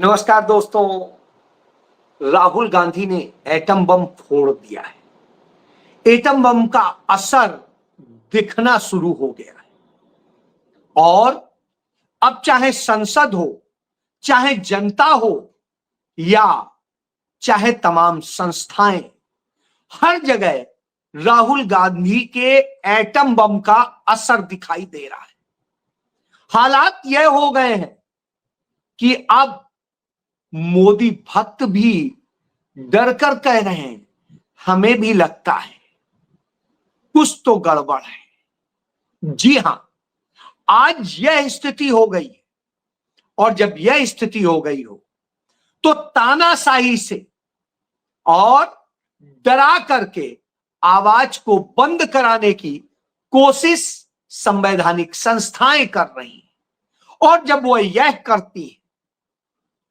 नमस्कार दोस्तों। राहुल गांधी ने एटम बम फोड़ दिया है। एटम बम का असर दिखना शुरू हो गया है और अब चाहे संसद हो, चाहे जनता हो या चाहे तमाम संस्थाएं, हर जगह राहुल गांधी के एटम बम का असर दिखाई दे रहा है। हालात यह हो गए हैं कि अब मोदी भक्त भी डर कर कह रहे हैं, हमें भी लगता है कुछ तो गड़बड़ है। जी हां, आज यह स्थिति हो गई है और जब यह स्थिति हो गई हो तो तानाशाही से और डरा करके आवाज को बंद कराने की कोशिश संवैधानिक संस्थाएं कर रही हैं और जब वह यह करती है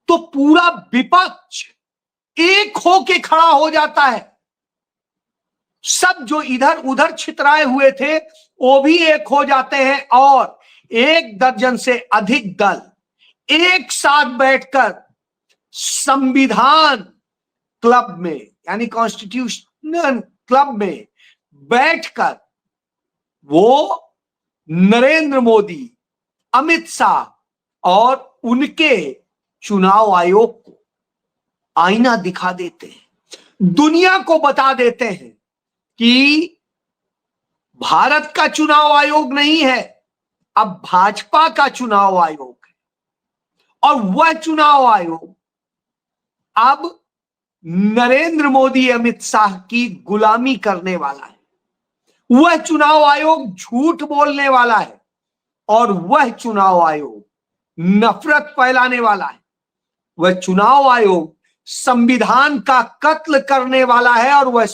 तो पूरा विपक्ष एक होके खड़ा हो जाता है। सब जो इधर उधर छितराए हुए थे वो भी एक हो जाते हैं और 1 दर्जन से अधिक दल एक साथ बैठकर संविधान क्लब में यानी कॉन्स्टिट्यूशनल क्लब में बैठकर वो नरेंद्र मोदी, अमित शाह और उनके चुनाव आयोग को आईना दिखा देते हैं, दुनिया को बता देते हैं कि भारत का चुनाव आयोग नहीं है, अब भाजपा का चुनाव आयोग है और वह चुनाव आयोग अब नरेंद्र मोदी, अमित शाह की गुलामी करने वाला है। वह चुनाव आयोग झूठ बोलने वाला है और वह चुनाव आयोग नफरत फैलाने वाला है। वह चुनाव आयोग संविधान का कत्ल करने वाला है और वह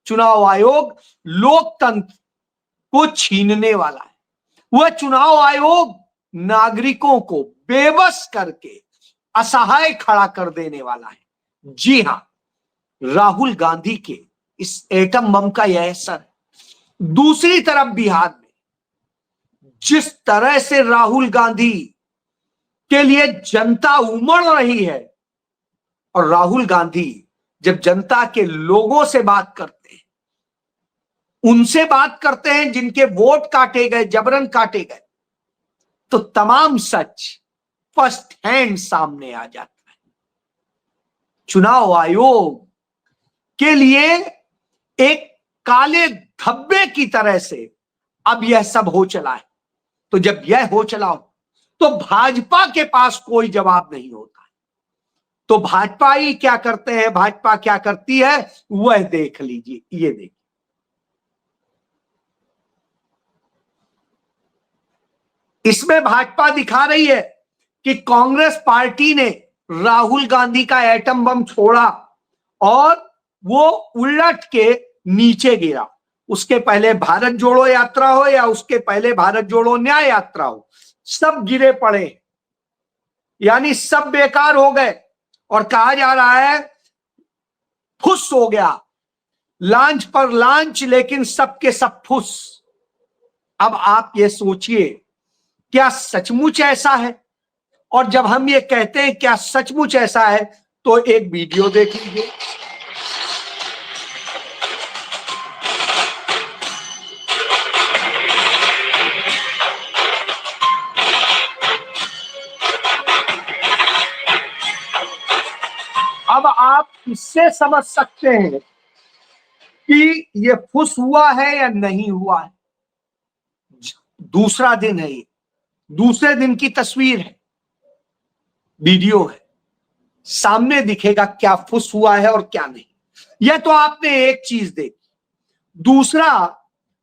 चुनाव आयोग लोकतंत्र को छीनने वाला है। वह चुनाव आयोग नागरिकों को बेबस करके असहाय खड़ा कर देने वाला है। जी हां, राहुल गांधी के इस एटम बम का यह असर है। दूसरी तरफ बिहार में जिस तरह से राहुल गांधी के लिए जनता उमड़ रही है और राहुल गांधी जब जनता के लोगों से बात करते हैं, उनसे बात करते हैं जिनके वोट काटे गए, जबरन काटे गए, तो तमाम सच फर्स्ट हैंड सामने आ जाता है। चुनाव आयोग के लिए एक काले धब्बे की तरह से अब यह सब हो चला है। तो जब यह हो चला हो तो भाजपा के पास कोई जवाब नहीं होता है। तो भाजपा ही क्या करते हैं, भाजपा क्या करती है वह देख लीजिए। ये देखिए, इसमें भाजपा दिखा रही है कि कांग्रेस पार्टी ने राहुल गांधी का एटम बम छोड़ा और वो उलट के नीचे गिरा। उसके पहले भारत जोड़ो यात्रा हो या उसके पहले भारत जोड़ो न्याय यात्रा हो, सब गिरे पड़े, यानी सब बेकार हो गए। और कहा जा रहा है फुस हो गया, लांच पर लांच, लेकिन सबके सब फुस। अब आप ये सोचिए, क्या सचमुच ऐसा है? और जब हम ये कहते हैं क्या सचमुच ऐसा है तो एक वीडियो देख लीजिए। अब आप इससे समझ सकते हैं कि ये फुस हुआ है या नहीं हुआ है। दूसरा दिन है, ये दूसरे दिन की तस्वीर है, वीडियो है, सामने दिखेगा क्या फुस हुआ है और क्या नहीं। यह तो आपने एक चीज देखी। दूसरा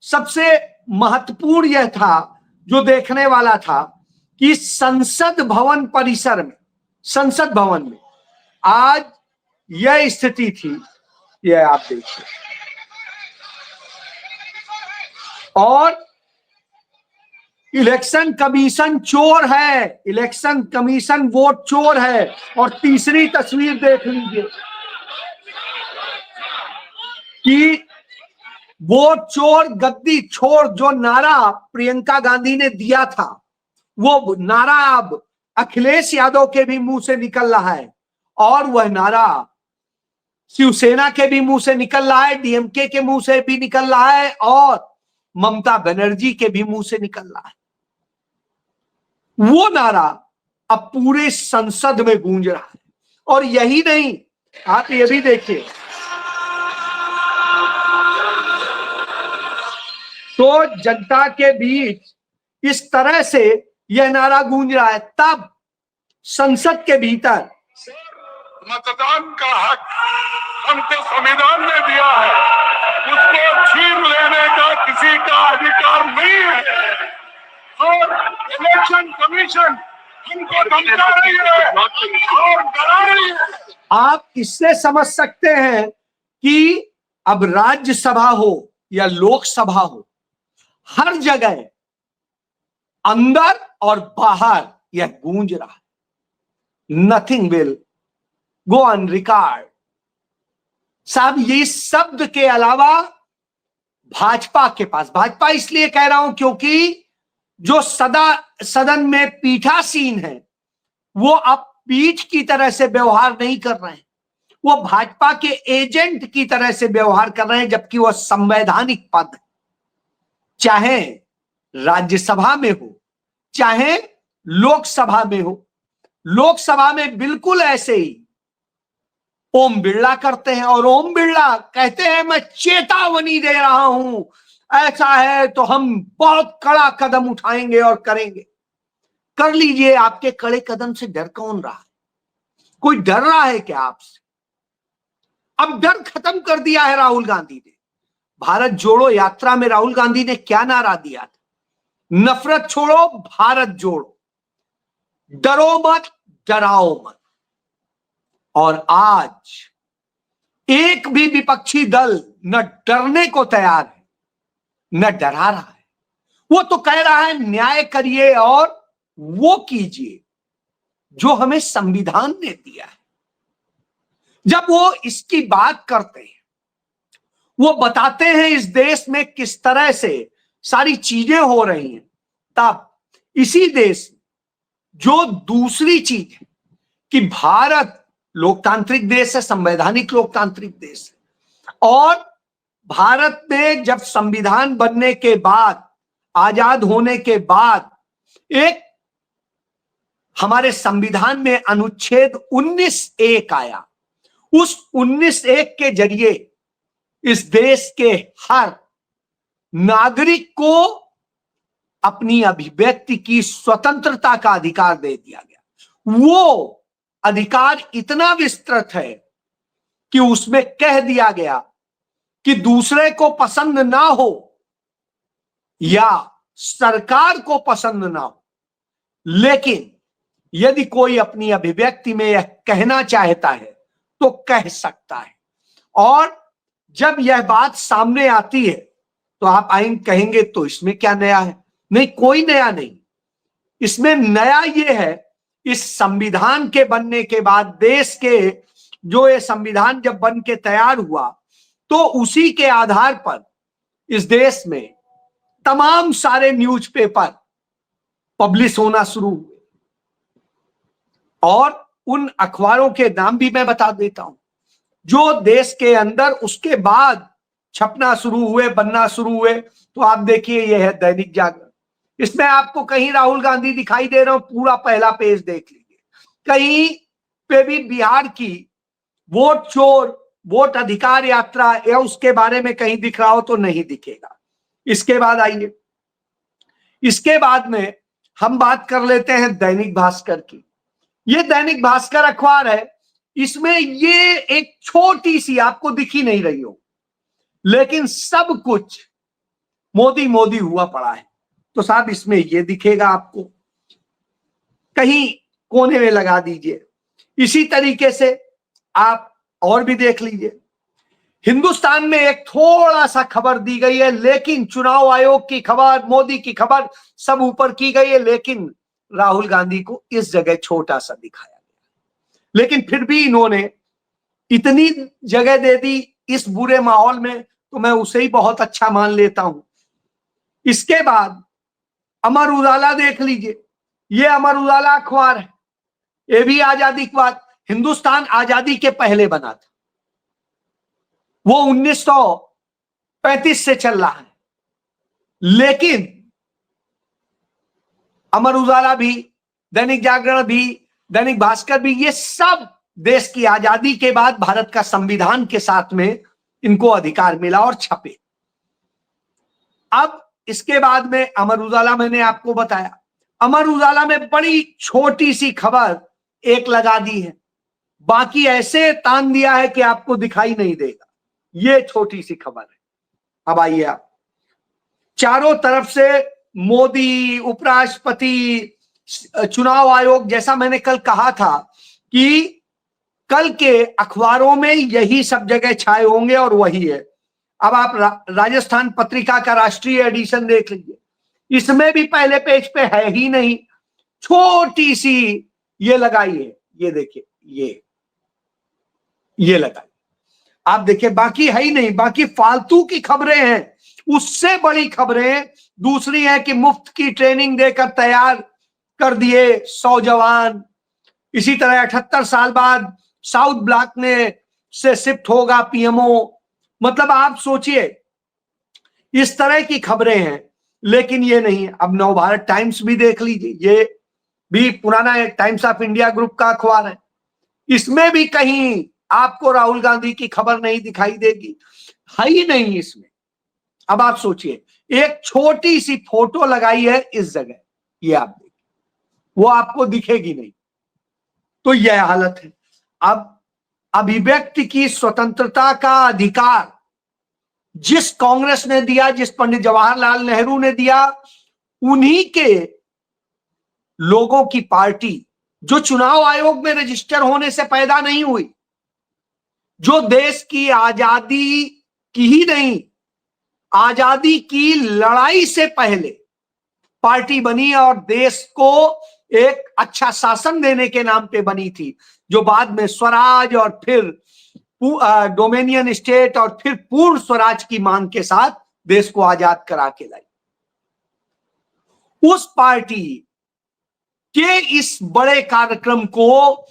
सबसे महत्वपूर्ण यह था, जो देखने वाला था, कि संसद भवन परिसर में, संसद भवन में आज यह स्थिति थी। यह आप देखिए, और इलेक्शन कमीशन चोर है, इलेक्शन कमीशन वोट चोर है। और तीसरी तस्वीर देख लीजिए कि वोट चोर गद्दी छोड़ जो नारा प्रियंका गांधी ने दिया था, वो नारा अब अखिलेश यादव के भी मुंह से निकल रहा है, और वह नारा शिवसेना के भी मुंह से निकल रहा है, डीएमके के मुंह से भी निकल रहा है, और ममता बनर्जी के भी मुंह से निकल रहा है। वो नारा अब पूरे संसद में गूंज रहा है। और यही नहीं, आप ये भी देखिए, तो जनता के बीच इस तरह से यह नारा गूंज रहा है, तब संसद के भीतर मतदान का हक हमको संविधान ने दिया है, उसको छीन लेने का किसी का अधिकार नहीं है। और इलेक्शन कमीशन हमको धमका रही है और डरा रही है। आप इससे समझ सकते हैं कि अब राज्यसभा हो या लोकसभा हो, हर जगह अंदर और बाहर यह गूंज रहा है, nothing will go on record. साहब, ये शब्द के अलावा भाजपा के पास, भाजपा इसलिए कह रहा हूं क्योंकि जो सदन में पीठासीन है, वो अब पीठ की तरह से व्यवहार नहीं कर रहे हैं, वो भाजपा के एजेंट की तरह से व्यवहार कर रहे हैं, जबकि वह संवैधानिक पद है। चाहे राज्यसभा में हो, चाहे लोकसभा में हो। लोकसभा में बिल्कुल ऐसे ही ओम बिरला करते हैं, और ओम बिरला कहते हैं मैं चेतावनी दे रहा हूं, ऐसा है तो हम बहुत कड़ा कदम उठाएंगे और करेंगे। कर लीजिए, आपके कड़े कदम से डर कौन रहा है? कोई डर रहा है क्या आपसे? अब डर खत्म कर दिया है राहुल गांधी ने। भारत जोड़ो यात्रा में राहुल गांधी ने क्या नारा दिया था? नफरत छोड़ो, भारत जोड़ो, डरो मत, डराओ मत। और आज एक भी विपक्षी दल न डरने को तैयार है, न डरा रहा है। वो तो कह रहा है न्याय करिए और वो कीजिए जो हमें संविधान ने दिया है। जब वो इसकी बात करते हैं, वो बताते हैं इस देश में किस तरह से सारी चीजें हो रही हैं, तब इसी देश में जो दूसरी चीज है कि भारत लोकतांत्रिक देश है, संवैधानिक लोकतांत्रिक देश है, और भारत में जब संविधान बनने के बाद, आजाद होने के बाद, एक हमारे संविधान में अनुच्छेद 19(1) आया। उस 19(1) के जरिए इस देश के हर नागरिक को अपनी अभिव्यक्ति की स्वतंत्रता का अधिकार दे दिया गया। वो अधिकार इतना विस्तृत है कि उसमें कह दिया गया कि दूसरे को पसंद ना हो या सरकार को पसंद ना हो, लेकिन यदि कोई अपनी अभिव्यक्ति में यह कहना चाहता है तो कह सकता है। और जब यह बात सामने आती है तो आप कहेंगे तो इसमें क्या नया है? नहीं, कोई नया नहीं। इसमें नया यह है, इस संविधान के बनने के बाद देश के जो ये संविधान जब बन के तैयार हुआ, तो उसी के आधार पर इस देश में तमाम सारे न्यूज़पेपर पब्लिश होना शुरू हुए, और उन अखबारों के नाम भी मैं बता देता हूं जो देश के अंदर उसके बाद छपना शुरू हुए, बनना शुरू हुए। तो आप देखिए, यह है दैनिक जागरण। इसमें आपको कहीं राहुल गांधी दिखाई दे रहे हो, पूरा पहला पेज देख लीजिए। कहीं पे भी बिहार की वोट चोर, वोट अधिकार यात्रा या उसके बारे में कहीं दिख रहा हो तो नहीं दिखेगा। इसके बाद आइए, इसके बाद में हम बात कर लेते हैं दैनिक भास्कर की। ये दैनिक भास्कर अखबार है। इसमें ये एक छोटी सी, आपको दिख ही नहीं रही हो, लेकिन सब कुछ मोदी मोदी हुआ पड़ा है। तो साहब, इसमें ये दिखेगा आपको, कहीं कोने में लगा दीजिए। इसी तरीके से आप और भी देख लीजिए। हिंदुस्तान में एक थोड़ा सा खबर दी गई है, लेकिन चुनाव आयोग की खबर, मोदी की खबर सब ऊपर की गई है, लेकिन राहुल गांधी को इस जगह छोटा सा दिखाया गया। लेकिन फिर भी इन्होंने इतनी जगह दे दी इस बुरे माहौल में, तो मैं उसे ही बहुत अच्छा मान लेता हूं। इसके बाद अमर उजाला देख लीजिए। ये अमर उजाला अखबार है, ये भी आजादी के बाद, हिंदुस्तान आजादी के पहले बना था, वो 1935 से चल रहा है। लेकिन अमर उजाला भी, दैनिक जागरण भी, दैनिक भास्कर भी, ये सब देश की आजादी के बाद भारत का संविधान के साथ में इनको अधिकार मिला और छपे। अब इसके बाद में अमर उजाला, मैंने आपको बताया, अमर उजाला में बड़ी छोटी सी खबर एक लगा दी है, बाकी ऐसे तान दिया है कि आपको दिखाई नहीं देगा। ये छोटी सी खबर है। अब आइए आप, चारों तरफ से मोदी, उपराष्ट्रपति, चुनाव आयोग, जैसा मैंने कल कहा था कि कल के अखबारों में यही सब जगह छाए होंगे और वही है। अब आप राजस्थान पत्रिका का राष्ट्रीय एडिशन देख लीजिए, इसमें भी पहले पेज पे है ही नहीं, छोटी सी ये लगाई है, ये देखिए, ये लगाई, आप देखिए, बाकी है ही नहीं, बाकी फालतू की खबरें हैं। उससे बड़ी खबरें दूसरी है कि मुफ्त की ट्रेनिंग देकर तैयार कर दिए 100 जवान। इसी तरह 78 साल बाद साउथ ब्लॉक में से शिफ्ट होगा पीएमओ। मतलब आप सोचिए, इस तरह की खबरें हैं, लेकिन ये नहीं है। अब नवभारत टाइम्स भी देख लीजिए, ये भी पुराना है, टाइम्स ऑफ इंडिया ग्रुप का अखबार है, इसमें भी कहीं आपको राहुल गांधी की खबर नहीं दिखाई देगी, है ही नहीं इसमें। अब आप सोचिए, एक छोटी सी फोटो लगाई है इस जगह, ये आप देखिए, वो आपको दिखेगी नहीं। तो यह हालत है। अब अभिव्यक्ति की स्वतंत्रता का अधिकार जिस कांग्रेस ने दिया, जिस पंडित जवाहरलाल नेहरू ने दिया, उन्हीं के लोगों की पार्टी जो चुनाव आयोग में रजिस्टर होने से पैदा नहीं हुई, जो देश की आजादी की ही नहीं, आजादी की लड़ाई से पहले पार्टी बनी और देश को एक अच्छा शासन देने के नाम पे बनी थी, जो बाद में स्वराज और फिर डोमिनियन स्टेट और फिर पूर्ण स्वराज की मांग के साथ देश को आजाद करा के लाई। उस पार्टी के इस बड़े कार्यक्रम को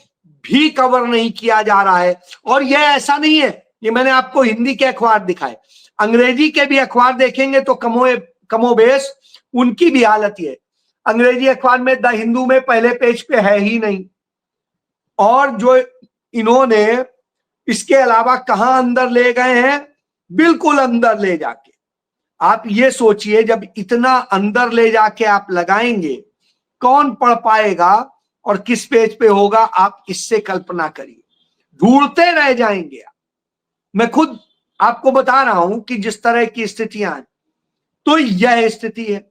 भी कवर नहीं किया जा रहा है। और यह ऐसा नहीं है, ये मैंने आपको हिंदी के अखबार दिखाए, अंग्रेजी के भी अखबार देखेंगे तो कमोबेश उनकी भी हालत ये है। अंग्रेजी अखबार में द हिंदू में पहले पेज पे है ही नहीं, और जो इन्होंने इसके अलावा कहां अंदर ले गए हैं, बिल्कुल अंदर ले जाके, आप ये सोचिए, जब इतना अंदर ले जाके आप लगाएंगे, कौन पढ़ पाएगा और किस पेज पे होगा, आप इससे कल्पना करिए, ढूंढते रह जाएंगे। मैं खुद आपको बता रहा हूं कि जिस तरह की स्थितियां हैं, तो यह स्थिति है।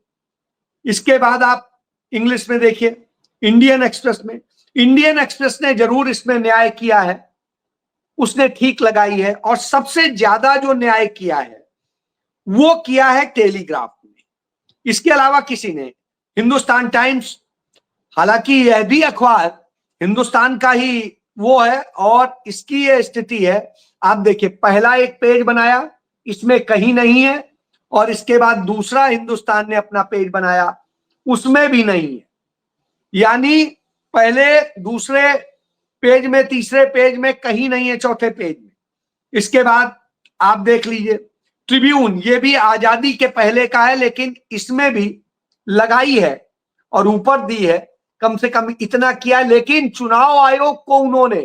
इसके बाद आप इंग्लिश में देखिए, इंडियन एक्सप्रेस में, इंडियन एक्सप्रेस ने जरूर इसमें न्याय किया है, उसने ठीक लगाई है, और सबसे ज्यादा जो न्याय किया है वो किया है टेलीग्राफ ने, इसके अलावा किसी ने। हिंदुस्तान टाइम्स, हालांकि यह भी अखबार हिंदुस्तान का ही वो है, और इसकी यह स्थिति है, आप देखिए, पहला एक पेज बनाया, इसमें कहीं नहीं है, और इसके बाद दूसरा हिंदुस्तान ने अपना पेज बनाया, उसमें भी नहीं है। यानी पहले, दूसरे पेज में, तीसरे पेज में कहीं नहीं है, चौथे पेज में। इसके बाद आप देख लीजिए ट्रिब्यून, ये भी आजादी के पहले का है, लेकिन इसमें भी लगाई है और ऊपर दी है, कम से कम इतना किया। लेकिन चुनाव आयोग को उन्होंने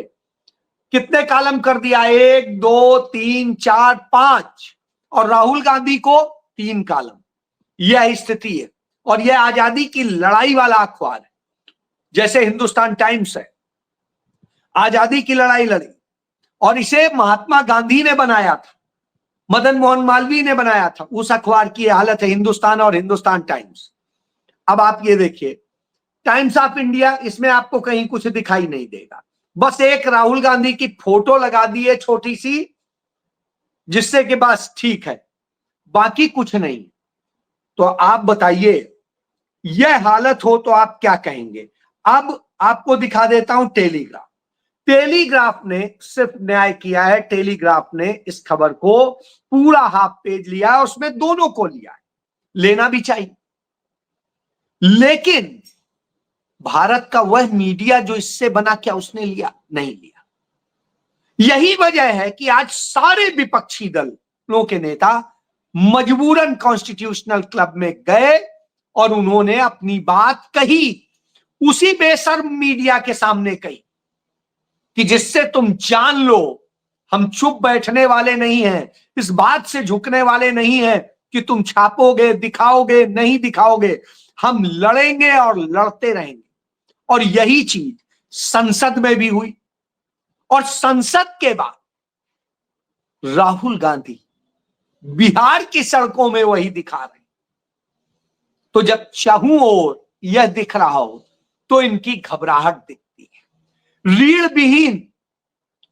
कितने कॉलम कर दिया, 1 2 3 4 5, और राहुल गांधी को 3 कॉलम। यह स्थिति है, और यह आजादी की लड़ाई वाला अखबार है। जैसे हिंदुस्तान टाइम्स है, आजादी की लड़ाई लड़ी, और इसे महात्मा गांधी ने बनाया था, मदन मोहन मालवीय ने बनाया था। उस अखबार की हालत है हिंदुस्तान और हिंदुस्तान टाइम्स। अब आप ये देखिए, टाइम्स ऑफ इंडिया, इसमें आपको कहीं कुछ दिखाई नहीं देगा, बस एक राहुल गांधी की फोटो लगा दी है छोटी सी, जिससे कि बस ठीक है, बाकी कुछ नहीं। तो आप बताइए, यह हालत हो तो आप क्या कहेंगे। अब आपको दिखा देता हूं टेलीग्राफ। टेलीग्राफ ने सिर्फ न्याय किया है, टेलीग्राफ ने इस खबर को पूरा हाफ पेज लिया है, उसमें दोनों को लिया है, लेना भी चाहिए। लेकिन भारत का वह मीडिया जो इससे बना, क्या उसने लिया? नहीं लिया। यही वजह है कि आज सारे विपक्षी दलों के नेता मजबूरन कॉन्स्टिट्यूशनल क्लब में गए और उन्होंने अपनी बात कही, उसी बेशर्म मीडिया के सामने कही कि जिससे तुम जान लो हम चुप बैठने वाले नहीं हैं, इस बात से झुकने वाले नहीं हैं कि तुम छापोगे, दिखाओगे, नहीं दिखाओगे, हम लड़ेंगे और लड़ते रहेंगे। और यही चीज संसद में भी हुई। और संसद के बाद राहुल गांधी बिहार की सड़कों में वही दिखा रहे। तो जब चाहूं और यह दिख रहा हो तो इनकी घबराहट दिखती है। रीढ़ विहीन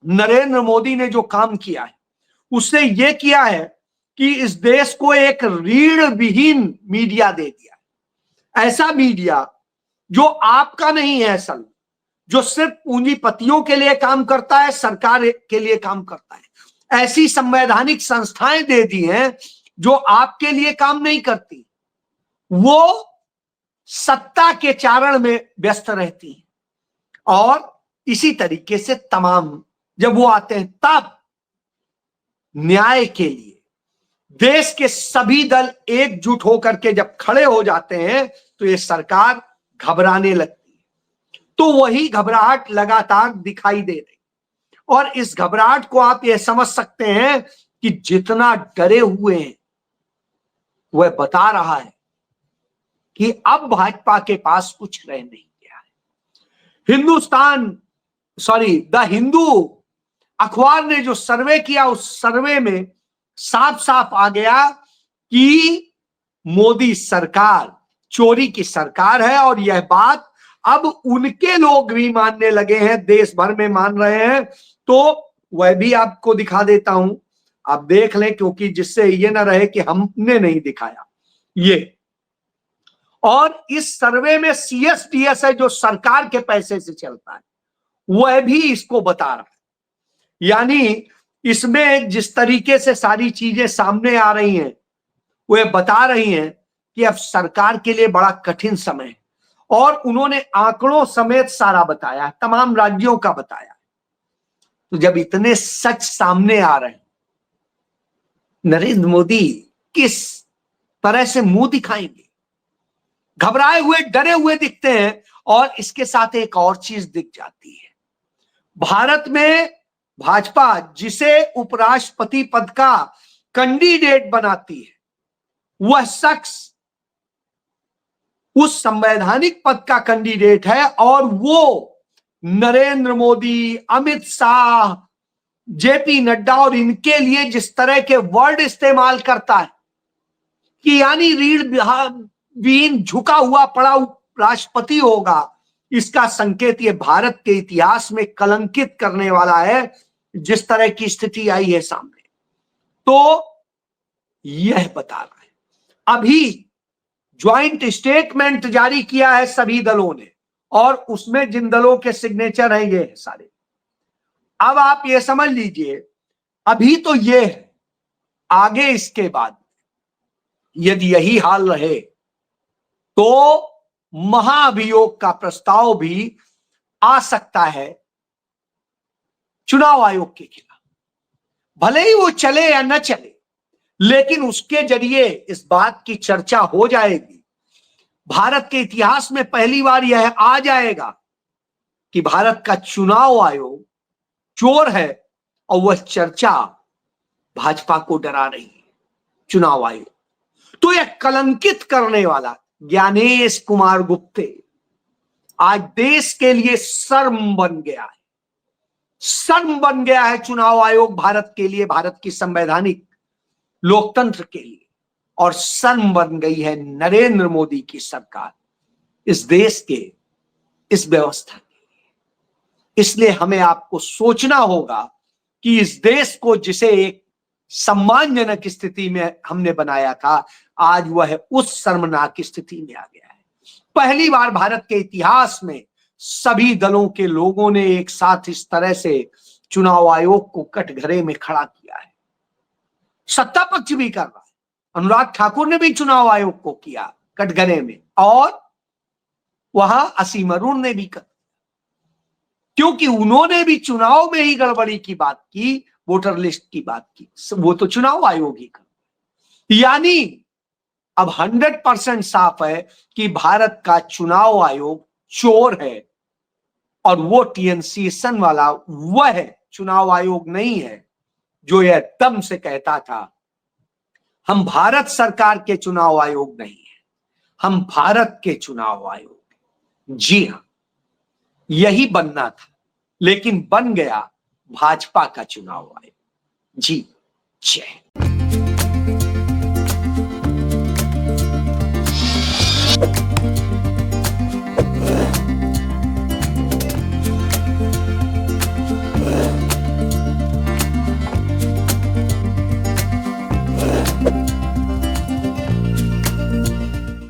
नरेंद्र मोदी ने जो काम किया है उसने यह किया है कि इस देश को एक रीढ़ विहीन मीडिया दे दिया। ऐसा मीडिया जो आपका नहीं है असल, जो सिर्फ पूंजीपतियों के लिए काम करता है, सरकार के लिए काम करता है। ऐसी संवैधानिक संस्थाएं दे दी हैं जो आपके लिए काम नहीं करती, वो सत्ता के चारण में व्यस्त रहती हैं। और इसी तरीके से तमाम जब वो आते हैं तब न्याय के लिए देश के सभी दल एकजुट होकर के जब खड़े हो जाते हैं तो ये सरकार घबराने लगती है। तो वही घबराहट लगातार दिखाई दे रही। और इस घबराहट को आप ये समझ सकते हैं कि जितना डरे हुए हैं वह बता रहा है कि अब भाजपा के पास कुछ रह नहीं गया है। द हिंदू अखबार ने जो सर्वे किया उस सर्वे में साफ साफ आ गया कि मोदी सरकार चोरी की सरकार है। और यह बात अब उनके लोग भी मानने लगे हैं, देश भर में मान रहे हैं। तो वह भी आपको दिखा देता हूं, आप देख लें, क्योंकि जिससे ये ना रहे कि हमने नहीं दिखाया ये। और इस सर्वे में CSDS है जो सरकार के पैसे से चलता है, वह भी इसको बता रहा है। यानी इसमें जिस तरीके से सारी चीजें सामने आ रही हैं वह बता रही हैं कि अब सरकार के लिए बड़ा कठिन समय है। और उन्होंने आंकड़ों समेत सारा बताया, तमाम राज्यों का बताया। तो जब इतने सच सामने आ रहे हैं, नरेंद्र मोदी किस तरह से मुंह दिखाएंगे? घबराए हुए, डरे हुए दिखते हैं। और इसके साथ एक और चीज दिख जाती है, भारत में भाजपा जिसे उपराष्ट्रपति पद का कैंडिडेट बनाती है, वह शख्स उस संवैधानिक पद का कैंडिडेट है। और वो नरेंद्र मोदी, अमित शाह, JP नड्डा और इनके लिए जिस तरह के वर्ड इस्तेमाल करता है कि यानी रीढ़ विहीन झुका हुआ पड़ा राष्ट्रपति होगा, इसका संकेत ये भारत के इतिहास में कलंकित करने वाला है जिस तरह की स्थिति आई है सामने। तो यह बता रहा है। अभी ज्वाइंट स्टेटमेंट जारी किया है सभी दलों ने, और उसमें जिन दलों के सिग्नेचर हैं ये सारे। अब आप ये समझ लीजिए, अभी तो ये है, आगे इसके बाद यदि यही हाल रहे तो महाभियोग का प्रस्ताव भी आ सकता है चुनाव आयोग के खिलाफ। भले ही वो चले या न चले, लेकिन उसके जरिए इस बात की चर्चा हो जाएगी, भारत के इतिहास में पहली बार यह आ जाएगा कि भारत का चुनाव आयोग चोर है। और वह चर्चा भाजपा को डरा रही है, चुनाव आयोग। तो यह कलंकित करने वाला ज्ञानेश कुमार गुप्ते आज देश के लिए शर्म बन गया है। शर्म बन गया है चुनाव आयोग भारत के लिए, भारत की संवैधानिक लोकतंत्र के लिए। और शर्म बन गई है नरेंद्र मोदी की सरकार इस देश के, इस व्यवस्था के लिए। इसलिए हमें आपको सोचना होगा कि इस देश को जिसे एक सम्मानजनक स्थिति में हमने बनाया था, आज वह उस शर्मनाक स्थिति में आ गया है। पहली बार भारत के इतिहास में सभी दलों के लोगों ने एक साथ इस तरह से चुनाव आयोग को कटघरे में खड़ा किया है। सत्ता पक्ष भी कर रहा है, अनुराग ठाकुर ने भी चुनाव आयोग को किया कटघरे में। और वहां असीम अरुण ने भी कर, क्योंकि उन्होंने भी चुनाव में ही गड़बड़ी की बात की, वोटर लिस्ट की बात की, वो तो चुनाव आयोग ही कर। यानी अब 100% साफ है कि भारत का चुनाव आयोग चोर है, और वो टीएनसीएसन वाला वह चुनाव आयोग नहीं है जो यह दम से कहता था हम भारत सरकार के चुनाव आयोग नहीं है, हम भारत के चुनाव आयोग हैं। जी हां, यही बनना था, लेकिन बन गया भाजपा का चुनाव आयोग। जी जय।